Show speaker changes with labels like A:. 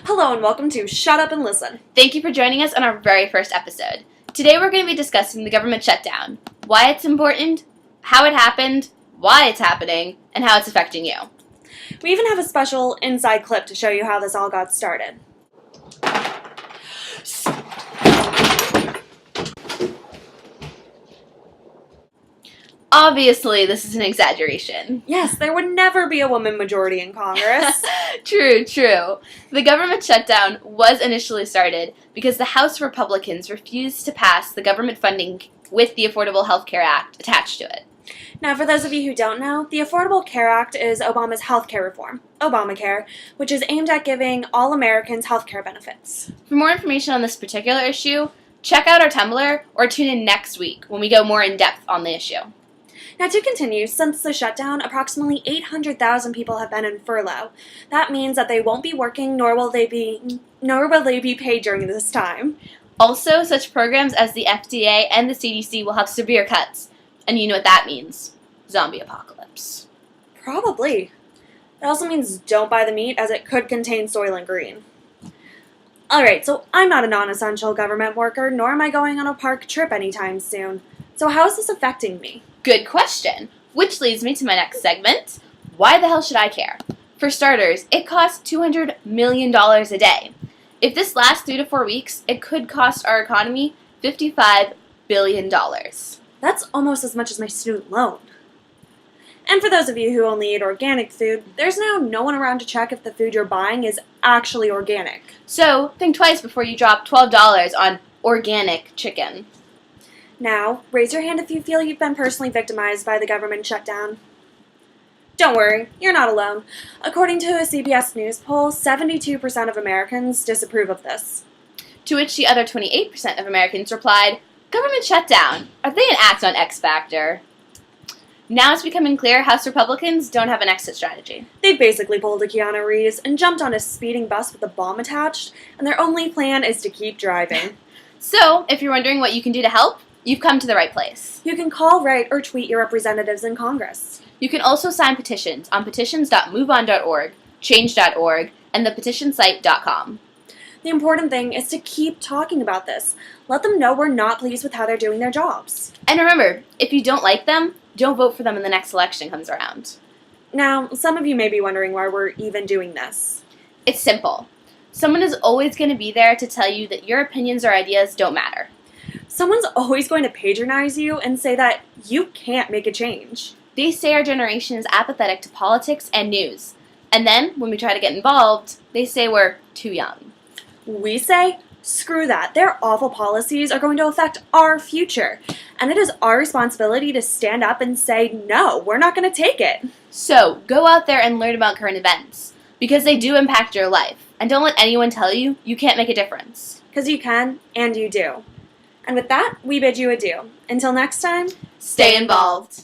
A: Hello and welcome to Shut Up and Listen.
B: Thank you for joining us on our very first episode. Today we're going to be discussing the government shutdown, why it's important, how it happened, why it's happening, and how it's affecting you.
A: We even have a special inside clip to show you how this all got started.
B: Obviously, this is an exaggeration.
A: Yes, there would never be a woman majority in Congress.
B: True. The government shutdown was initially started because the House Republicans refused to pass the government funding with the Affordable Health Care Act attached to it.
A: Now, for those of you who don't know, the Affordable Care Act is Obama's health care reform, Obamacare, which is aimed at giving all Americans health care benefits.
B: For more information on this particular issue, check out our Tumblr or tune in next week when we go more in depth on the issue.
A: Now, to continue, since the shutdown, approximately 800,000 people have been in furlough. That means that they won't be working, nor will they be paid during this time.
B: Also, such programs as the FDA and the CDC will have severe cuts. And you know what that means. Zombie apocalypse.
A: Probably. It also means don't buy the meat, as it could contain Soylent Green. Alright, so I'm not a non-essential government worker, nor am I going on a park trip anytime soon. So how is this affecting me?
B: Good question. Which leads me to my next segment. Why the hell should I care? For starters, it costs $200 million a day. If this lasts 3 to 4 weeks, it could cost our economy $55 billion.
A: That's almost as much as my student loan. And for those of you who only eat organic food, there's now no one around to check if the food you're buying is actually organic.
B: So think twice before you drop $12 on organic chicken.
A: Now, raise your hand if you feel you've been personally victimized by the government shutdown. Don't worry, you're not alone. According to a CBS News poll, 72% of Americans disapprove of this.
B: To which the other 28% of Americans replied, "Government shutdown. Are they an act on X Factor?" Now it's becoming clear House Republicans don't have an exit strategy.
A: They basically pulled a Keanu Reeves and jumped on a speeding bus with a bomb attached, and their only plan is to keep driving.
B: So, if you're wondering what you can do to help, you've come to the right place.
A: You can call, write, or tweet your representatives in Congress.
B: You can also sign petitions on petitions.moveon.org, change.org, and thepetitionsite.com.
A: The important thing is to keep talking about this. Let them know we're not pleased with how they're doing their jobs.
B: And remember, if you don't like them, don't vote for them when the next election comes around.
A: Now, some of you may be wondering why we're even doing this.
B: It's simple. Someone is always going to be there to tell you that your opinions or ideas don't matter.
A: Someone's always going to patronize you and say that you can't make a change.
B: They say our generation is apathetic to politics and news. And then, when we try to get involved, they say we're too young.
A: We say, screw that. Their awful policies are going to affect our future. And it is our responsibility to stand up and say, no, we're not going to take it.
B: So, go out there and learn about current events. Because they do impact your life. And don't let anyone tell you you can't make a difference.
A: Because you can, and you do. And with that, we bid you adieu. Until next time,
B: Stay involved.